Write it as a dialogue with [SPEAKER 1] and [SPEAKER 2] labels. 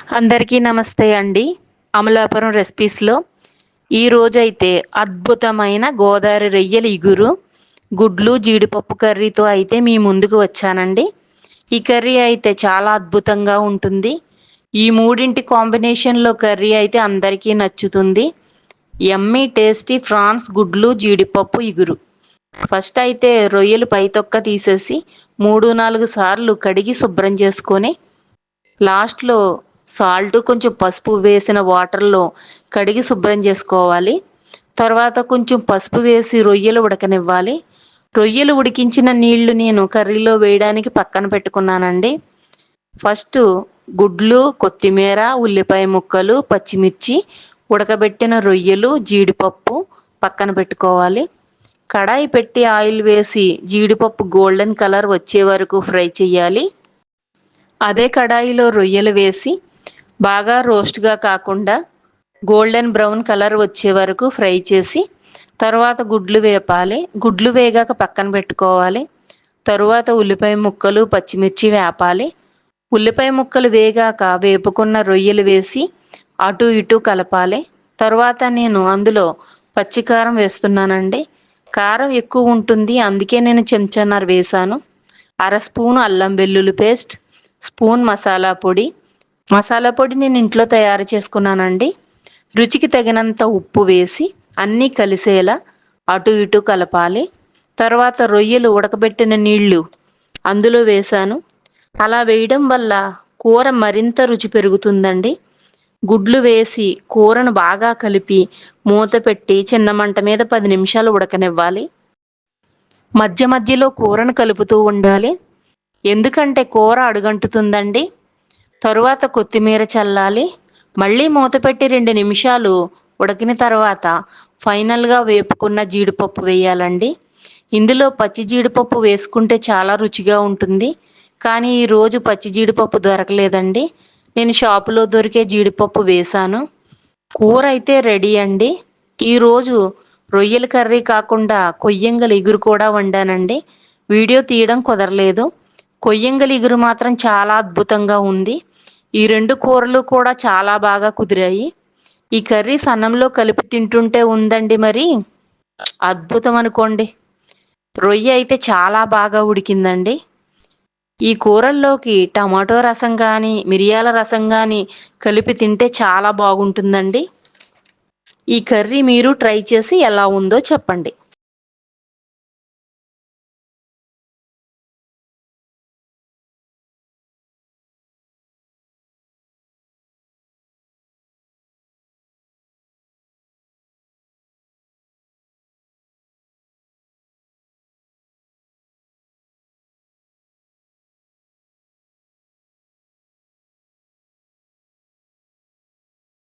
[SPEAKER 1] అందరికీ నమస్తే అండి. అమలాపురం రెసిపీస్లో ఈరోజైతే అద్భుతమైన గోదావరి రొయ్యల ఇగురు, గుడ్లు, జీడిపప్పు కర్రీతో అయితే మీ ముందుకు వచ్చానండి. ఈ కర్రీ అయితే చాలా అద్భుతంగా ఉంటుంది. ఈ మూడింటి కాంబినేషన్లో కర్రీ అయితే అందరికీ నచ్చుతుంది. యమ్మీ టేస్టీ ఫ్రాన్స్ గుడ్లు జీడిపప్పు ఇగురు. ఫస్ట్ అయితే రొయ్యలు పైతొక్క తీసేసి 3-4 సార్లు కడిగి శుభ్రం చేసుకొని లాస్ట్లో సాల్ట్ కొంచెం పసుపు వేసిన వాటర్లో కడిగి శుభ్రం చేసుకోవాలి. తర్వాత కొంచెం పసుపు వేసి రొయ్యలు ఉడకనివ్వాలి. రొయ్యలు ఉడికించిన నీళ్లు నేను కర్రీలో వేయడానికి పక్కన పెట్టుకున్నానండి. ఫస్ట్ గుడ్లు, కొత్తిమీర, ఉల్లిపాయ ముక్కలు, పచ్చిమిర్చి, ఉడకబెట్టిన రొయ్యలు, జీడిపప్పు పక్కన పెట్టుకోవాలి. కడాయి పెట్టి ఆయిల్ వేసి జీడిపప్పు గోల్డెన్ కలర్ వచ్చే వరకు ఫ్రై చేయాలి. అదే కడాయిలో రొయ్యలు వేసి బాగా రోస్ట్గా కాకుండా గోల్డెన్ బ్రౌన్ కలర్ వచ్చే వరకు ఫ్రై చేసి తర్వాత గుడ్లు వేపాలి. గుడ్లు వేగాక పక్కన పెట్టుకోవాలి. తరువాత ఉల్లిపాయ ముక్కలు, పచ్చిమిర్చి వేపాలి. ఉల్లిపాయ ముక్కలు వేగాక వేపుకున్న రొయ్యలు వేసి అటు ఇటు కలపాలి. తర్వాత నేను అందులో పచ్చికారం వేస్తున్నానండి. కారం ఎక్కువ ఉంటుంది, అందుకే నేను చెంచాన్నర వేశాను. అర స్పూను అల్లం వెల్లుల్లి పేస్ట్, స్పూన్ మసాలా పొడి. మసాలా పొడి నేను ఇంట్లో తయారు చేసుకున్నానండి. రుచికి తగినంత ఉప్పు వేసి అన్నీ కలిసేలా అటు ఇటు కలపాలి. తర్వాత రొయ్యలు ఉడకబెట్టిన నీళ్లు అందులో వేశాను. అలా వేయడం వల్ల కూర మరింత రుచి పెరుగుతుందండి. గుడ్లు వేసి కూరను బాగా కలిపి మూత పెట్టి చిన్న మంట మీద 10 నిమిషాలు ఉడకనివ్వాలి. మధ్య మధ్యలో కూరను కలుపుతూ ఉండాలి, ఎందుకంటే కూర అడుగంటుతుందండి. తరువాత కొత్తిమీర చల్లాలి. మళ్ళీ మూత పెట్టి 2 నిమిషాలు ఉడికిన తర్వాత ఫైనల్గా వేపుకున్న జీడిపప్పు వేయాలండి. ఇందులో పచ్చి జీడిపప్పు వేసుకుంటే చాలా రుచిగా ఉంటుంది, కానీ ఈరోజు పచ్చి జీడిపప్పు దొరకలేదండి. నేను షాపులో దొరికే జీడిపప్పు వేశాను. కూర అయితే రెడీ అండి. ఈరోజు రొయ్యల కర్రీ కాకుండా కొయ్యంగల ఇగురు కూడా వండానండి. వీడియో తీయడం కుదరలేదు. కొయ్యంగల ఇగురు మాత్రం చాలా అద్భుతంగా ఉంది. ఈ 2 కూరలు కూడా చాలా బాగా కుదిరాయి. ఈ కర్రీ సన్నంలో కలిపి తింటుంటే ఉందండి, మరి అద్భుతం అనుకోండి. రొయ్య అయితే చాలా బాగా ఉడికిందండి. ఈ కూరల్లోకి టమాటో రసం కానీ, మిరియాల రసం కానీ కలిపి తింటే చాలా బాగుంటుందండి. ఈ కర్రీ మీరు ట్రై చేసి ఎలా ఉందో చెప్పండి.